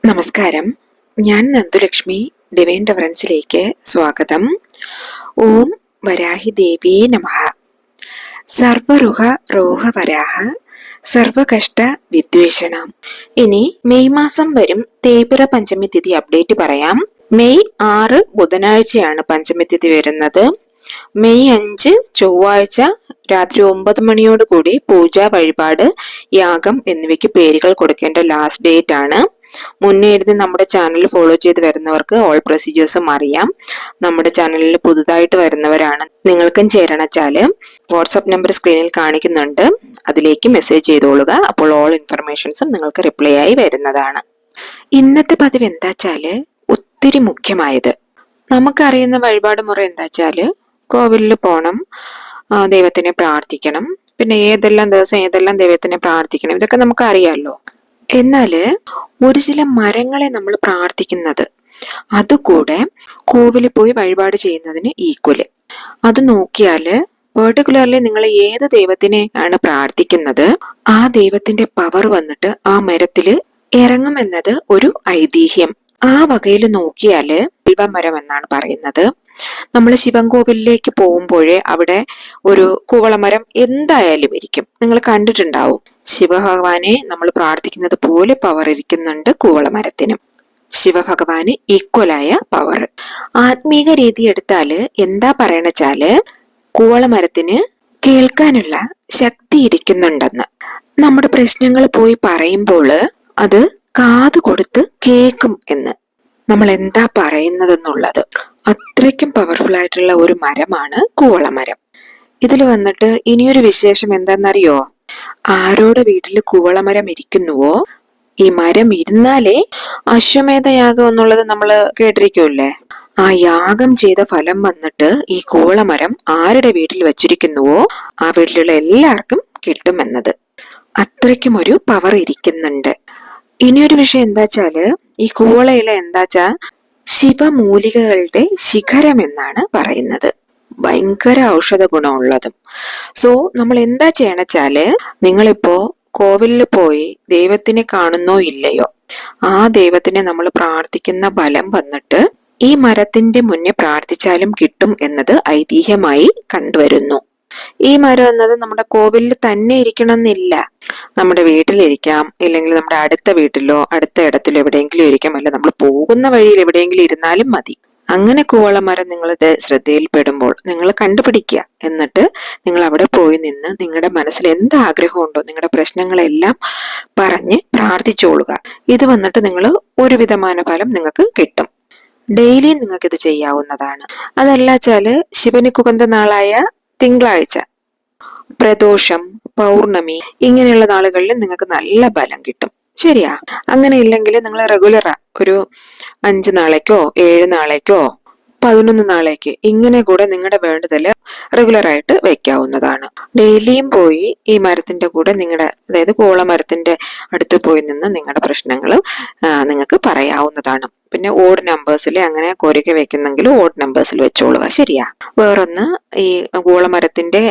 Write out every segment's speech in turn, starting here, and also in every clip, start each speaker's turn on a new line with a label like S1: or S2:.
S1: നമസ്കാരം. ഞാൻ നന്ദുലക്ഷ്മി. ഡിവൈൻ ഡെവറൻസിലേക്ക് സ്വാഗതം. ഓം വരാഹി ദേവിയേ നമഃ. സർവരുഹ രോഹ വരാഹ സർവകഷ്ട വിദ്വേഷണം. ഇനി മെയ് മാസം വരും തേയ്പിറ പഞ്ചമി തിഥി അപ്ഡേറ്റ് പറയാം. മെയ് 6 ബുധനാഴ്ചയാണ് പഞ്ചമി തിഥി വരുന്നത്. മെയ് 5 ചൊവ്വാഴ്ച രാത്രി 9 മണിയോടുകൂടി പൂജ, വഴിപാട്, യാഗം എന്നിവയ്ക്ക് പേരുകൾ കൊടുക്കേണ്ട ലാസ്റ്റ് ഡേറ്റ് ആണ്. മുന്നേ എഴുതി നമ്മുടെ ചാനൽ ഫോളോ ചെയ്ത് വരുന്നവർക്ക് ഓൾ പ്രൊസീജിയേഴ്സും അറിയാം. നമ്മുടെ ചാനലിൽ പുതുതായിട്ട് വരുന്നവരാണ് നിങ്ങൾക്കും ചേരണച്ചാല് വാട്സ്ആപ്പ് നമ്പർ സ്ക്രീനിൽ കാണിക്കുന്നുണ്ട്. അതിലേക്ക് മെസ്സേജ് ചെയ്തോളുക. അപ്പോൾ ഓൾ ഇൻഫർമേഷൻസും നിങ്ങൾക്ക് റിപ്ലൈ ആയി വരുന്നതാണ്. ഇന്നത്തെ പതിവ് എന്താച്ചാല് ഒത്തിരി മുഖ്യമായത്, നമുക്കറിയുന്ന വഴിപാട് മുറ എന്താച്ചാല് കോവിലിൽ പോണം, ദൈവത്തിനെ പ്രാർത്ഥിക്കണം. പിന്നെ ഏതെല്ലാം ദിവസം ഏതെല്ലാം ദൈവത്തിനെ പ്രാർത്ഥിക്കണം, ഇതൊക്കെ നമുക്ക് അറിയാമല്ലോ. എന്നാല് ഒരു ചില മരങ്ങളെ നമ്മൾ പ്രാർത്ഥിക്കുന്നത് അതുകൂടെ കോവിലിൽ പോയി വഴിപാട് ചെയ്യുന്നതിന് ഈക്വല്. അത് നോക്കിയാല് പെർട്ടിക്കുലർലി നിങ്ങൾ ഏത് ദൈവത്തിനെ ആണ് പ്രാർത്ഥിക്കുന്നത് ആ ദൈവത്തിന്റെ പവർ വന്നിട്ട് ആ മരത്തില് ഇറങ്ങുമെന്നത് ഒരു ഐതിഹ്യം. ആ വകയിൽ നോക്കിയാല് ബിൽവമരം എന്നാണ് പറയുന്നത്. നമ്മൾ ശിവൻകോവിലേക്ക് പോകുമ്പോഴേ അവിടെ ഒരു കൂവളമരം എന്തായാലും ഇരിക്കും. നിങ്ങൾ കണ്ടിട്ടുണ്ടാവും. ശിവഭഗവാനെ നമ്മൾ പ്രാർത്ഥിക്കുന്നത് പോലെ പവർ ഇരിക്കുന്നുണ്ട് കൂവളമരത്തിനും. ശിവഭഗവാന് ഈക്വലായ പവർ. ആത്മീക രീതി എടുത്താല് എന്താ പറയണച്ചാല് കൂവളമരത്തിന് കേൾക്കാനുള്ള ശക്തി ഇരിക്കുന്നുണ്ടെന്ന്. നമ്മുടെ പ്രശ്നങ്ങൾ പോയി പറയുമ്പോൾ അത് കാത് കൊടുത്ത് കേൾക്കും എന്ന്. നമ്മൾ എന്താ പറയുന്നതെന്നുള്ളത് അത്രയ്ക്കും പവർഫുൾ ആയിട്ടുള്ള ഒരു മരമാണ് കൂവളമരം. ഇതിൽ വന്നിട്ട് ഇനിയൊരു വിശേഷം എന്താണെന്നറിയോ? ആരോടെ വീട്ടിൽ കൂവളമരം ഇരിക്കുന്നുവോ ഈ മരം ഇരുന്നാലേ അശ്വമേധ യാഗം എന്നുള്ളത് നമ്മൾ കേട്ടിരിക്കുമല്ലേ. ആ യാഗം ചെയ്ത ഫലം വന്നിട്ട് ഈ കൂവളമരം ആരുടെ വീട്ടിൽ വെച്ചിരിക്കുന്നുവോ ആ വീട്ടിലുള്ള എല്ലാവർക്കും കിട്ടുമെന്നത്. അത്രയ്ക്കും ഒരു പവർ ഇരിക്കുന്നുണ്ട്. ഇനിയൊരു വിഷയം എന്താച്ചാല് ഈ കൂവളയില എന്താച്ചാ ശിവമൂലികകളുടെ ശിഖരം എന്നാണ് പറയുന്നത്. ഭയങ്കര ഔഷധ ഗുണമുള്ളതും. സോ നമ്മൾ എന്താ ചെയ്യണച്ചാല് നിങ്ങളിപ്പോ കോവിലിൽ പോയി ദൈവത്തിനെ കാണുന്നോ ഇല്ലയോ, ആ ദൈവത്തിനെ നമ്മൾ പ്രാർത്ഥിക്കുന്ന ഫലം വന്നിട്ട് ഈ മരത്തിന്റെ മുന്നേ പ്രാർത്ഥിച്ചാലും കിട്ടും എന്നത് ഐതിഹ്യമായി കണ്ടുവരുന്നു. ഈ മരം എന്നത് നമ്മുടെ കോവിലിൽ തന്നെ ഇരിക്കണം എന്നില്ല. നമ്മുടെ വീട്ടിലിരിക്കാം, ഇല്ലെങ്കിൽ നമ്മുടെ അടുത്ത വീട്ടിലോ അടുത്ത ഇടത്തിലോ എവിടെയെങ്കിലും ഇരിക്കാം, അല്ല നമ്മൾ പോകുന്ന വഴിയിൽ എവിടെയെങ്കിലും ഇരുന്നാലും മതി. അങ്ങനെ കൂവളമരം നിങ്ങളുടെ ശ്രദ്ധയിൽപ്പെടുമ്പോൾ നിങ്ങൾ കണ്ടുപിടിക്കുക. എന്നിട്ട് നിങ്ങൾ അവിടെ പോയി നിന്ന് നിങ്ങളുടെ മനസ്സിൽ എന്ത് ആഗ്രഹമുണ്ടോ നിങ്ങളുടെ പ്രശ്നങ്ങളെല്ലാം പറഞ്ഞ് പ്രാർത്ഥിച്ചോളുക. ഇത് വന്നിട്ട് നിങ്ങൾ ഒരു വിധமான ഫലം നിങ്ങൾക്ക് കിട്ടും. ഡെയിലി നിങ്ങൾക്ക് ഇത് ചെയ്യാവുന്നതാണ്. അതല്ലാച്ചാല് ശിവന് കുകந்த നാളായ തിങ്കളാഴ്ച, പ്രദോഷം, പൗർണമി ഇങ്ങനെയുള്ള നാളുകളിൽ നിങ്ങൾക്ക് നല്ല ബലം കിട്ടും. ശരിയാ? അങ്ങനെ ഇല്ലെങ്കിൽ നിങ്ങൾ റെഗുലറാ ഒരു 5 നാളേക്കോ 7 നാളേക്കോ 11 നാളേക്ക് ഇങ്ങനെ കൂടെ നിങ്ങളുടെ വേണ്ടതില് റെഗുലർ ആയിട്ട് വെക്കാവുന്നതാണ്. ഡെയിലിയും പോയി ഈ മരത്തിന്റെ കൂടെ നിങ്ങളുടെ, അതായത് കൂവളമരത്തിന്റെ അടുത്ത് പോയി നിന്ന് നിങ്ങളുടെ പ്രശ്നങ്ങൾ നിങ്ങൾക്ക് പറയാവുന്നതാണ്. പിന്നെ ഓഡ് നമ്പേഴ്സിൽ അങ്ങനെ കോരിക വെക്കുന്നെങ്കിൽ ഓഡ് നമ്പേഴ്സിൽ വെച്ചോളുക. ശരിയാ? വേറൊന്ന്, ഈ കൂവളമരത്തിന്റെ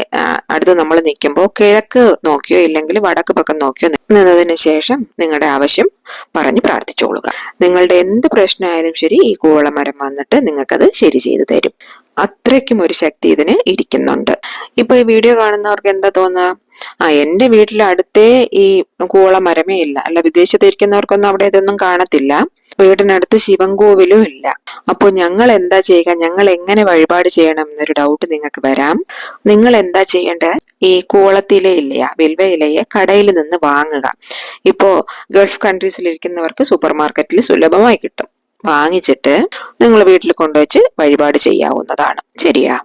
S1: അടുത്ത് നമ്മൾ നിൽക്കുമ്പോൾ കിഴക്ക് നോക്കിയോ ഇല്ലെങ്കിൽ വടക്ക് പക്കം നോക്കിയോ നിന്നതിന് ശേഷം നിങ്ങളുടെ ആവശ്യം പറഞ്ഞ് പ്രാർത്ഥിച്ചോളുക. നിങ്ങളുടെ എന്ത് പ്രശ്നമായാലും ശരി ഈ കൂവളമരം വന്നിട്ട് നിങ്ങൾക്കത് ശരി ചെയ്തു തരും. അത്രയ്ക്കും ഒരു ശക്തി ഇതിന് ഇരിക്കുന്നുണ്ട്. ഇപ്പൊ ഈ വീഡിയോ കാണുന്നവർക്ക് എന്താ തോന്നുക, എന്റെ വീട്ടിൽ അടുത്തേ ഈ കൂവളമരമേ ഇല്ല, അല്ല വിദേശത്ത് ഇരിക്കുന്നവർക്കൊന്നും അവിടെ ഇതൊന്നും കാണത്തില്ല, വീടിനടുത്ത് ശിവൻകോവിലും ഇല്ല, അപ്പോൾ ഞങ്ങൾ എന്താ ചെയ്യുക, ഞങ്ങൾ എങ്ങനെ വഴിപാട് ചെയ്യണം എന്നൊരു ഡൗട്ട് നിങ്ങൾക്ക് വരാം. നിങ്ങൾ എന്താ ചെയ്യേണ്ടത്, ഈ കൂവളത്തില ഇല്ലയാ, വിൽവ ഇലയെ കടയിൽ നിന്ന് വാങ്ങുക. ഇപ്പോ ഗൾഫ് കൺട്രീസിൽ ഇരിക്കുന്നവർക്ക് സൂപ്പർ മാർക്കറ്റിൽ സുലഭമായി കിട്ടും. വാങ്ങിച്ചിട്ട് നിങ്ങൾ വീട്ടിൽ കൊണ്ടുവച്ച് വഴിപാട് ചെയ്യാവുന്നതാണ്. ശരിയാ?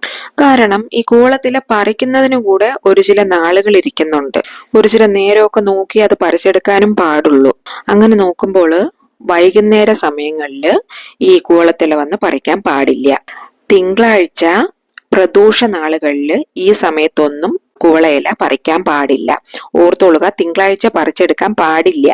S1: കാരണം ഈ കൂവളത്തില പറിക്കുന്നതിന് കൂടെ ഒരു ചില നാളുകൾ ഇരിക്കുന്നുണ്ട്. ഒരു ചില നേരമൊക്കെ നോക്കി അത് പറിച്ചെടുക്കാനും പാടുള്ളൂ. അങ്ങനെ നോക്കുമ്പോൾ വൈകുന്നേര സമയങ്ങളില് ഈ കൂവളത്തില വന്ന് പറിക്കാൻ പാടില്ല. തിങ്കളാഴ്ച പ്രദോഷ നാളുകളില് ഈ സമയത്തൊന്നും കൂവളയില പറിക്കാൻ പാടില്ല. ഓർത്തോളുക, തിങ്കളാഴ്ച പറിച്ചെടുക്കാൻ പാടില്ല.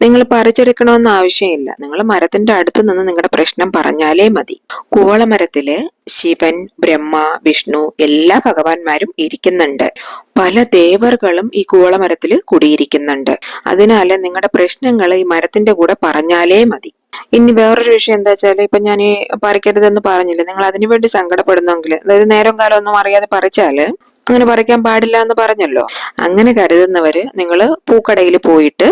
S1: നിങ്ങൾ പറിച്ചെടുക്കണമെന്ന് ആവശ്യമില്ല. നിങ്ങൾ മരത്തിന്റെ അടുത്ത് നിന്ന് നിങ്ങളുടെ പ്രശ്നം പറഞ്ഞാലേ മതി. കൂവളമരത്തില് ശിവൻ, ബ്രഹ്മ, വിഷ്ണു എല്ലാ ഭഗവാന്മാരും ഇരിക്കുന്നുണ്ട്. പല ദേവർകളും ഈ കൂവളമരത്തില് കുടിയിരിക്കുന്നുണ്ട്. അതിനാൽ നിങ്ങളുടെ പ്രശ്നങ്ങൾ ഈ മരത്തിന്റെ കൂടെ പറഞ്ഞാലേ മതി. ഇനി വേറൊരു വിഷയം എന്താ വെച്ചാൽ, ഇപ്പൊ ഞാൻ ഈ പറിക്കരുതെന്ന് പറഞ്ഞില്ലേ, നിങ്ങൾ അതിനു വേണ്ടി സങ്കടപ്പെടുന്നെങ്കിൽ, അതായത് നേരം കാലം ഒന്നും അറിയാതെ പറിച്ചാല് അങ്ങനെ പറിക്കാൻ പാടില്ല എന്ന് പറഞ്ഞല്ലോ, അങ്ങനെ കരുതുന്നവര് നിങ്ങൾ പൂക്കടയിൽ പോയിട്ട്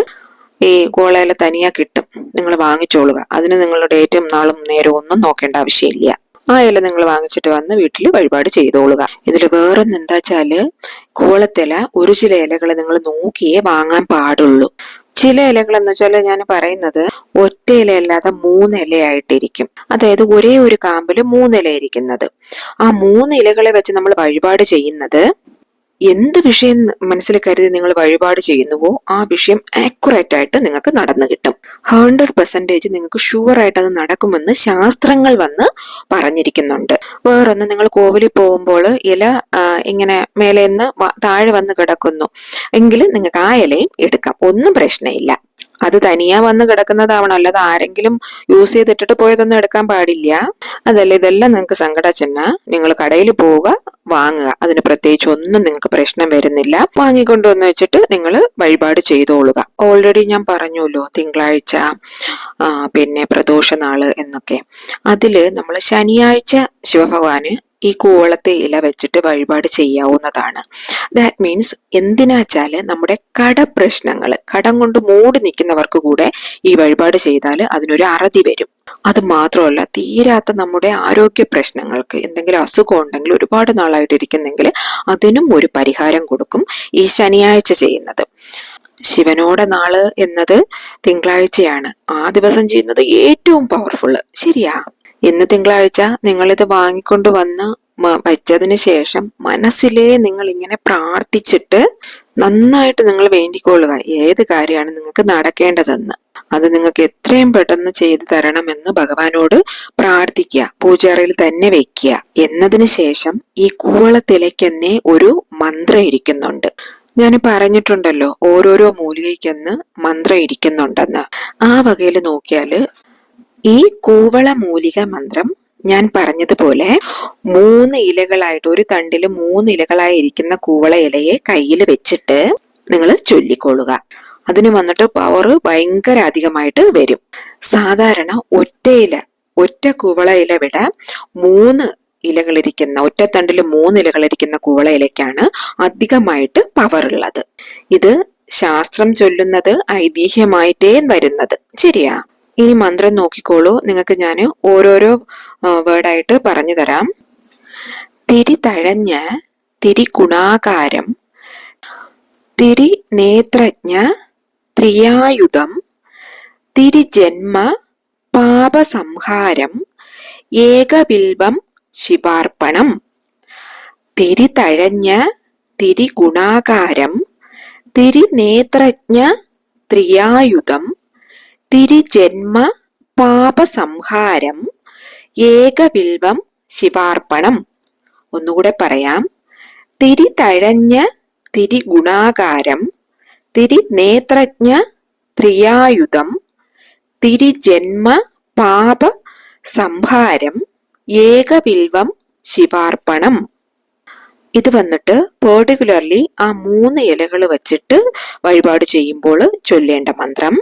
S1: ഈ കോളയില തനിയാ കിട്ടും, നിങ്ങൾ വാങ്ങിച്ചോളുക. അതിന് നിങ്ങൾ ഡേറ്റും നാളും നേരവും ഒന്നും നോക്കേണ്ട ആവശ്യമില്ല. ആ ഇല നിങ്ങൾ വാങ്ങിച്ചിട്ട് വന്ന് വീട്ടിൽ വഴിപാട് ചെയ്തോളുക. ഇതിൽ വേറൊന്ന് എന്താ വെച്ചാല്, കൂവളത്തില ഒരു ചില ഇലകൾ നിങ്ങൾ നോക്കിയേ വാങ്ങാൻ പാടുള്ളൂ. ചില ഇലകൾ എന്ന് വെച്ചാൽ ഞാൻ പറയുന്നത് ഒറ്റ ഇലയല്ലാതെ 3 ഇലയായിട്ടിരിക്കും. അതായത് ഒരേ ഒരു കാമ്പില് 3 ഇല ഇരിക്കുന്നത്. ആ 3 ഇലകളെ വെച്ച് നമ്മൾ വഴിപാട് ചെയ്യുന്നത്, എന്ത് വിഷയം മനസ്സിൽ കരുതി നിങ്ങൾ വഴിപാട് ചെയ്യുന്നുവോ ആ വിഷയം ആക്യുറേറ്റ് ആയിട്ട് നിങ്ങൾക്ക് നടന്നു കിട്ടും. 100% നിങ്ങൾക്ക് ഷുവർ ആയിട്ട് അത് നടക്കുമെന്ന് ശാസ്ത്രങ്ങൾ വന്ന് പറഞ്ഞിരിക്കുന്നുണ്ട്. വേറൊന്ന്, നിങ്ങൾ കോവിലിൽ പോകുമ്പോൾ ഇല ഇങ്ങനെ മേലെ നിന്ന് താഴെ വന്ന് കിടക്കുന്നു എങ്കിൽ നിങ്ങൾക്ക് ആ ഇലയും എടുക്കാം, ഒന്നും പ്രശ്നമില്ല. അത് തനിയാ വന്ന് കിടക്കുന്നതാവണം, അല്ലാതെ ആരെങ്കിലും യൂസ് ചെയ്തിട്ടിട്ട് പോയതൊന്നും എടുക്കാൻ പാടില്ല. അതല്ല, ഇതെല്ലാം നിങ്ങൾക്ക് സങ്കടച്ചെന്ന നിങ്ങൾ കടയിൽ പോവുക, വാങ്ങുക. അതിന് പ്രത്യേകിച്ച് ഒന്നും നിങ്ങൾക്ക് പ്രശ്നം വരുന്നില്ല. വാങ്ങിക്കൊണ്ടുവന്ന് വെച്ചിട്ട് നിങ്ങൾ വഴിപാട് ചെയ്തോളുക. ഓൾറെഡി ഞാൻ പറഞ്ഞല്ലോ തിങ്കളാഴ്ച, പിന്നെ പ്രദോഷ നാള് എന്നൊക്കെ. അതില് നമ്മൾ ശനിയാഴ്ച ശിവഭഗവാന് ഈ കൂവളത്തെ ഇല വെച്ചിട്ട് വഴിപാട് ചെയ്യാവുന്നതാണ്. ദാറ്റ് മീൻസ് എന്തിനാച്ചാല് നമ്മുടെ കടപ്രശ്നങ്ങള്, കടം കൊണ്ട് മൂടി നിൽക്കുന്നവർക്ക് കൂടെ ഈ വഴിപാട് ചെയ്താൽ അതിനൊരു അറുതി വരും. അത് മാത്രമല്ല, തീരാത്ത നമ്മുടെ ആരോഗ്യ പ്രശ്നങ്ങൾക്ക്, എന്തെങ്കിലും അസുഖം ഉണ്ടെങ്കിൽ ഒരുപാട് നാളായിട്ട് ഇരിക്കുന്നെങ്കിൽ അതിനും ഒരു പരിഹാരം കൊടുക്കും ഈ ശനിയാഴ്ച ചെയ്യുന്നത്. ശിവനോടെ നാള് എന്നത് തിങ്കളാഴ്ചയാണ്. ആ ദിവസം ചെയ്യുന്നത് ഏറ്റവും പവർഫുള്ള്. ശരിയാ? ഇന്ന് തിങ്കളാഴ്ച നിങ്ങളിത് വാങ്ങിക്കൊണ്ട് വന്ന് വെച്ചതിന് ശേഷം മനസ്സിലേ നിങ്ങൾ ഇങ്ങനെ പ്രാർത്ഥിച്ചിട്ട് നന്നായിട്ട് നിങ്ങൾ വേണ്ടിക്കൊള്ളുക, ഏത് കാര്യമാണ് നിങ്ങൾക്ക് നടക്കേണ്ടതെന്ന്. അത് നിങ്ങൾക്ക് എത്രയും പെട്ടെന്ന് ചെയ്തു തരണമെന്ന് ഭഗവാനോട് പ്രാർത്ഥിക്കുക. പൂജാറയിൽ തന്നെ വെക്കുക. എന്നതിന് ശേഷം ഈ കൂവളത്തിലയ്ക്കെന്നെ ഒരു മന്ത്രം ഇരിക്കുന്നുണ്ട്. ഞാൻ പറഞ്ഞിട്ടുണ്ടല്ലോ ഓരോരോ മൂലികയ്ക്കെന്ന് മന്ത്രം ഇരിക്കുന്നുണ്ടെന്ന്. ആ വകയിൽ നോക്കിയാല് ഈ കൂവള മൂലിക മന്ത്രം ഞാൻ പറഞ്ഞതുപോലെ 3 ഇലകളായിട്ട്, ഒരു തണ്ടില് 3 ഇലകളായി ഇരിക്കുന്ന കൂവള ഇലയെ കയ്യിൽ വെച്ചിട്ട് നിങ്ങൾ ചൊല്ലിക്കൊള്ളുക. അതിന് വന്നിട്ട് പവർ ഭയങ്കര അധികമായിട്ട് വരും. സാധാരണ ഒറ്റ കൂവള ഇല വിട 3 ഇലകളിരിക്കുന്ന, ഒറ്റത്തണ്ടില് 3 ഇലകളിരിക്കുന്ന കൂവള ഇലയ്ക്കാണ് അധികമായിട്ട് പവർ ഉള്ളത്. ഇത് ശാസ്ത്രം ചൊല്ലുന്നത് ഐതിഹ്യമായിട്ടേ വരുന്നത്. ശരിയാ? ഇനി മന്ത്രം നോക്കിക്കോളൂ. നിങ്ങൾക്ക് ഞാൻ ഓരോരോ വേർഡായിട്ട് പറഞ്ഞു തരാം. തിരി തഴഞ്ഞ തിരി ഗുണാകാരം തിരി നേത്രജ്ഞ ത്രിയായുധം തിരി ജന്മ പാപസംഹാരം ഏകബിൽവം ശിവാർപ്പണം. തിരി തഴഞ്ഞ തിരി ഗുണാകാരം തിരി നേത്രജ്ഞ ത്രിയായുധം തിരി ജന്മ പാപസംഹാരം ഏകബിൽവം ശിവാർപ്പണം. ഒന്നുകൂടെ പറയാം. തിരി തഴഞ്ഞ തിരി ഗുണാകാരം തിരി നേത്രജ്ഞ ത്രിയായുധം തിരി ജന്മ പാപ സംഹാരം ഏകബിൽവം ശിവാർപ്പണം. ഇത് വന്നിട്ട് പെർട്ടിക്കുലർലി ആ 3 ഇലകൾ വെച്ചിട്ട് വഴിപാട് ചെയ്യുമ്പോൾ ചൊല്ലേണ്ട മന്ത്രം.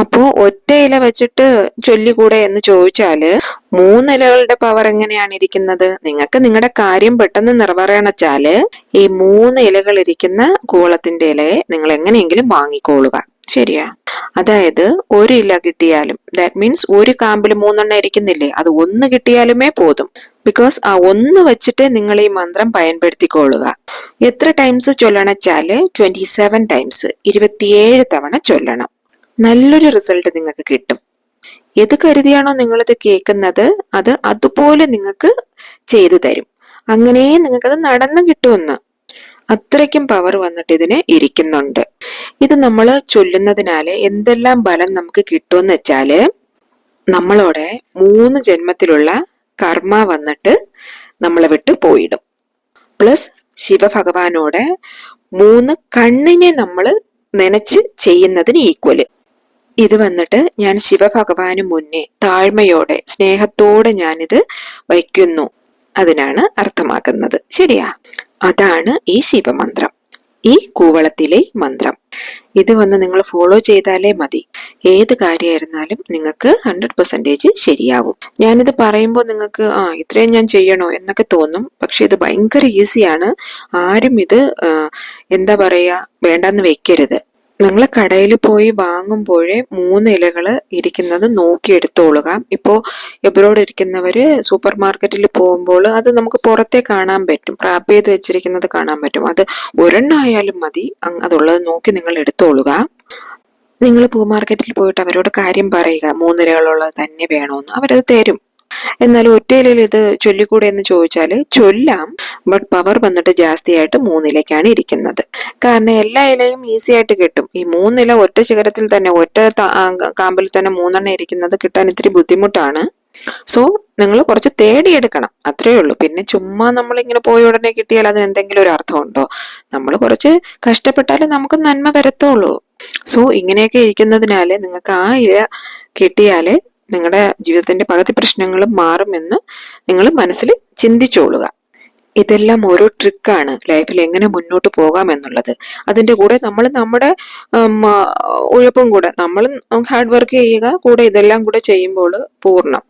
S1: അപ്പോ ഒറ്റ ഇല വെച്ചിട്ട് ചൊല്ലിക്കൂടെ എന്ന് ചോദിച്ചാല്, 3 ഇലകളുടെ പവർ എങ്ങനെയാണ് ഇരിക്കുന്നത്? നിങ്ങൾക്ക് നിങ്ങളുടെ കാര്യം പെട്ടെന്ന് നിറവേറണച്ചാല് ഈ 3 ഇലകൾ ഇരിക്കുന്ന കൂവളത്തിന്റെ ഇലയെ നിങ്ങൾ എങ്ങനെയെങ്കിലും വാങ്ങിക്കോളുക. ശരിയാ? അതായത് ഒരു ഇല കിട്ടിയാലും, ദാറ്റ് മീൻസ് ഒരു കാമ്പിൽ 3 എണ്ണം ഇരിക്കുന്നില്ലേ, അത് 1 കിട്ടിയാലുമേ പോതും. ബിക്കോസ് ആ 1 വെച്ചിട്ട് നിങ്ങൾ ഈ മന്ത്രം പയൻപെടുത്തിക്കൊള്ളുക. എത്ര ടൈംസ് ചൊല്ലണച്ചാല് 27 ടൈംസ്, 27 തവണ ചൊല്ലണം. നല്ലൊരു റിസൾട്ട് നിങ്ങൾക്ക് കിട്ടും. ഏത് കരുതിയാണോ നിങ്ങളിത് കേൾക്കുന്നത് അത് അതുപോലെ നിങ്ങൾക്ക് ചെയ്തു തരും. അങ്ങനെ നിങ്ങൾക്കത് നടന്നു കിട്ടുമെന്ന്. അത്രയ്ക്കും പവർ വന്നിട്ട് ഇതിന് ഇരിക്കുന്നുണ്ട്. ഇത് നമ്മൾ ചൊല്ലുന്നതിനാല് എന്തെല്ലാം ബലം നമുക്ക് കിട്ടുമെന്ന് വെച്ചാല്, നമ്മളോടെ 3 ജന്മത്തിലുള്ള കർമ്മ വന്നിട്ട് നമ്മളെ വിട്ട് പോയിടും. പ്ലസ് ശിവഭഗവാനോടെ 3 കണ്ണിനെ നമ്മൾ നനച്ച് ചെയ്യുന്നതിന് ഈക്വല്. ഇത് വന്നിട്ട് ഞാൻ ശിവഭഗവാന് മുന്നേ താഴ്മയോടെ സ്നേഹത്തോടെ ഞാനിത് വയ്ക്കുന്നു, അതിനാണ് അർത്ഥമാക്കുന്നത്. ശരിയാ? അതാണ് ഈ ശിവമന്ത്രം, ഈ കൂവളത്തിലെ മന്ത്രം. ഇത് വന്ന് നിങ്ങൾ ഫോളോ ചെയ്താലേ മതി. ഏത് കാര്യമായിരുന്നാലും നിങ്ങൾക്ക് 100% ശരിയാവും. ഞാനിത് പറയുമ്പോൾ നിങ്ങൾക്ക് ഇത്രയും ഞാൻ ചെയ്യണോ എന്നൊക്കെ തോന്നും. പക്ഷെ ഇത് ഭയങ്കര ഈസിയാണ്. ആരും ഇത് എന്താ പറയാ വേണ്ടാന്ന് വെക്കരുത്. നിങ്ങൾ കടയിൽ പോയി വാങ്ങുമ്പോഴേ 3 ഇലകള് ഇരിക്കുന്നത് നോക്കി എടുത്തോളുക. ഇപ്പോ എബ്രോഡ് ഇരിക്കുന്നവര് സൂപ്പർ മാർക്കറ്റിൽ പോകുമ്പോൾ അത് നമുക്ക് പുറത്തെ കാണാൻ പറ്റും, റാപ്പ് ചെയ്ത് വെച്ചിരിക്കുന്നത് കാണാൻ പറ്റും. അത് ഒരെണ്ണായാലും മതി, അതുള്ളത് നോക്കി നിങ്ങൾ എടുത്തോളുക. നിങ്ങൾ പൂ മാർക്കറ്റിൽ പോയിട്ട് അവരോട് കാര്യം പറയുക, 3 ഇലകളുള്ളത് തന്നെ വേണോന്ന്. അവരത് തരും. എന്നാലും ഒറ്റയിലയിൽ ഇത് ചൊല്ലിക്കൂടെ എന്ന് ചോദിച്ചാൽ ചൊല്ലാം, ബട്ട് പവർ വന്നിട്ട് ജാസ്തിയായിട്ട് 3 ഇലയ്ക്കാണ് ഇരിക്കുന്നത്. കാരണം എല്ലാ ഇലയും ഈസി ആയിട്ട് കിട്ടും. ഈ 3 ഇല ഒറ്റ ശിഖരത്തിൽ തന്നെ, ഒറ്റ കാമ്പിൽ തന്നെ 3 ഇരിക്കുന്നത് കിട്ടാൻ ഇത്തിരി ബുദ്ധിമുട്ടാണ്. സോ നിങ്ങൾ കുറച്ച് തേടിയെടുക്കണം, അത്രേ ഉള്ളൂ. പിന്നെ ചുമ്മാ നമ്മളിങ്ങനെ പോയ ഉടനെ കിട്ടിയാൽ അതിന് എന്തെങ്കിലും ഒരു അർത്ഥമുണ്ടോ? നമ്മൾ കുറച്ച് കഷ്ടപ്പെട്ടാലേ നമുക്ക് നന്മ വരത്തുള്ളൂ. സോ ഇങ്ങനെയൊക്കെ ഇരിക്കുന്നതിനാല് നിങ്ങൾക്ക് ആ ഇല കിട്ടിയാല് നിങ്ങളുടെ ജീവിതത്തിന്റെ പകുതി പ്രശ്നങ്ങളും മാറുമെന്ന് നിങ്ങൾ മനസ്സിൽ ചിന്തിച്ചോളുക. ഇതെല്ലാം ഓരോ ട്രിക്കാണ് ലൈഫിൽ എങ്ങനെ മുന്നോട്ട് പോകാം എന്നുള്ളത്. അതിന്റെ കൂടെ നമ്മൾ നമ്മുടെ ഉഴപ്പും കൂടെ, നമ്മൾ ഹാർഡ് വർക്ക് ചെയ്യുക, കൂടെ ഇതെല്ലാം കൂടെ ചെയ്യുമ്പോൾ പൂർണ്ണം.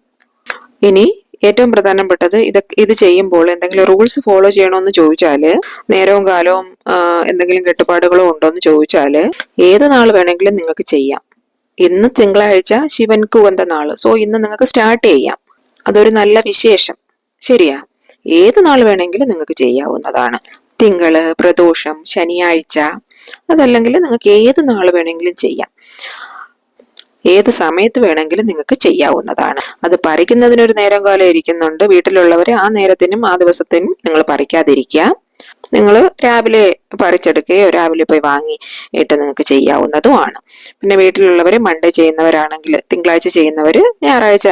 S1: ഇനി ഏറ്റവും പ്രധാനപ്പെട്ടത് ഇത് ചെയ്യുമ്പോൾ എന്തെങ്കിലും റൂൾസ് ഫോളോ ചെയ്യണമെന്ന് ചോദിച്ചാല്, നേരവും കാലവും എന്തെങ്കിലും കെട്ടുപാടുകളോ ഉണ്ടോ എന്ന് ചോദിച്ചാല്, ഏത് നാൾ വേണമെങ്കിലും നിങ്ങൾക്ക് ചെയ്യാം. ഇന്ന് തിങ്കളാഴ്ച ശിവൻക്ക് ഉകந்த നാള്, സോ ഇന്ന് നിങ്ങൾക്ക് സ്റ്റാർട്ട് ചെയ്യാം. അതൊരു നല്ല വിശേഷം. ശരിയാ? ഏത് നാൾ വേണമെങ്കിലും നിങ്ങൾക്ക് ചെയ്യാവുന്നതാണ്. തിങ്കള്, പ്രദോഷം, ശനിയാഴ്ച, അതല്ലെങ്കിൽ നിങ്ങൾക്ക് ഏത് നാൾ വേണമെങ്കിലും ചെയ്യാം. ഏത് സമയത്ത് വേണമെങ്കിലും നിങ്ങൾക്ക് ചെയ്യാവുന്നതാണ്. അത് പറിക്കുന്നതിനൊരു നേരം കാലം ഇരിക്കുന്നുണ്ട്. വീട്ടിലുള്ളവരെ ആ നേരത്തിനും ആ ദിവസത്തിനും നിങ്ങൾ പറിക്കാതിരിക്കുക. നിങ്ങൾ രാവിലെ പറിച്ചെടുക്കുകയോ രാവിലെ പോയി വാങ്ങി ഇട്ട് നിങ്ങൾക്ക് ചെയ്യാവുന്നതുമാണ്. പിന്നെ വീട്ടിലുള്ളവര് മൺഡേ ചെയ്യുന്നവരാണെങ്കിൽ, തിങ്കളാഴ്ച ചെയ്യുന്നവര് ഞായറാഴ്ച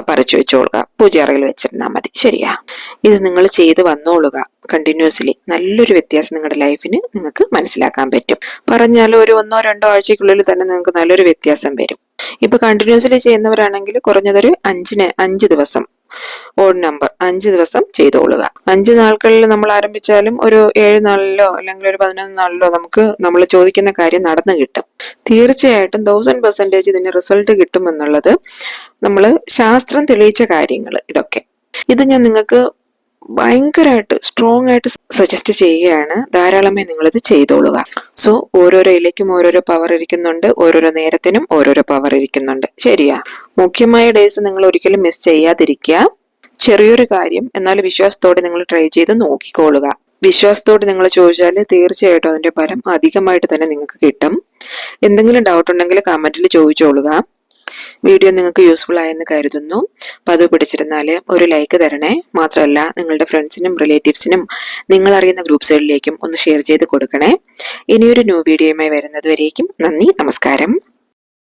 S1: പറിച്ചു വെച്ചോളുക, പൂജയറയിൽ വെച്ചിരുന്നാൽ മതി. ശരിയാ? ഇത് നിങ്ങൾ ചെയ്ത് വന്നോളുക കണ്ടിന്യൂസ്ലി. നല്ലൊരു വ്യത്യാസം നിങ്ങളുടെ ലൈഫിന് നിങ്ങൾക്ക് മനസ്സിലാക്കാൻ പറ്റും. പറഞ്ഞാൽ ഒരു 1-2 ആഴ്ചക്കുള്ളിൽ തന്നെ നിങ്ങൾക്ക് നല്ലൊരു വ്യത്യാസം വരും. ഇപ്പൊ കണ്ടിന്യൂസ്ലി ചെയ്യുന്നവരാണെങ്കിൽ കുറഞ്ഞതൊരു 5 ദിവസം, ഓഡ് നമ്പർ 5 ദിവസം ചെയ്തോളുക. 5 നാളുകളിൽ നമ്മൾ ആരംഭിച്ചാലും ഒരു 7 നാളിലോ അല്ലെങ്കിൽ ഒരു 11 നാളിലോ നമുക്ക് നമ്മൾ ചോദിക്കുന്ന കാര്യം നടന്നു കിട്ടും. തീർച്ചയായിട്ടും 1000% ഇതിന് റിസൾട്ട് കിട്ടുമെന്നുള്ളത് നമ്മൾ ശാസ്ത്രം തെളിയിച്ച കാര്യങ്ങൾ. ഇത് ഞാൻ നിങ്ങൾക്ക് ഭയങ്കരമായിട്ട് സ്ട്രോങ് ആയിട്ട് സജസ്റ്റ് ചെയ്യുകയാണ്. ധാരാളമേ നിങ്ങളിത് ചെയ്തോളുക. സോ ഓരോരോ ഇലയ്ക്കും ഓരോരോ പവർ ഇരിക്കുന്നുണ്ട്, ഓരോരോ നേരത്തിനും ഓരോരോ പവർ ഇരിക്കുന്നുണ്ട്. ശരിയാ? മുഖ്യമായ ഡേയ്സ് നിങ്ങൾ ഒരിക്കലും മിസ് ചെയ്യാതിരിക്കുക. ചെറിയൊരു കാര്യം, എന്നാൽ വിശ്വാസത്തോടെ നിങ്ങൾ ട്രൈ ചെയ്ത് നോക്കിക്കോളുക. വിശ്വാസത്തോടെ നിങ്ങൾ ചോദിച്ചാൽ തീർച്ചയായിട്ടും അതിന്റെ ഫലം അധികമായിട്ട് തന്നെ നിങ്ങൾക്ക് കിട്ടും. എന്തെങ്കിലും ഡൗട്ട് ഉണ്ടെങ്കിൽ കമന്റിൽ ചോദിച്ചോളുക. വീഡിയോ നിങ്ങൾക്ക് യൂസ്ഫുൾ ആയെന്ന് കരുതുന്നു. പതിവ് പിടിച്ചിരുന്നാല് ഒരു ലൈക്ക് തരണേ. മാത്രമല്ല നിങ്ങളുടെ ഫ്രണ്ട്സിനും റിലേറ്റീവ്സിനും നിങ്ങൾ അറിയുന്ന ഗ്രൂപ്പ്സുകളിലേക്കും ഒന്ന് ഷെയർ ചെയ്ത് കൊടുക്കണേ. ഇനിയൊരു ന്യൂ വീഡിയോയുമായി വരുന്നത് വരേക്കും നന്ദി, നമസ്കാരം.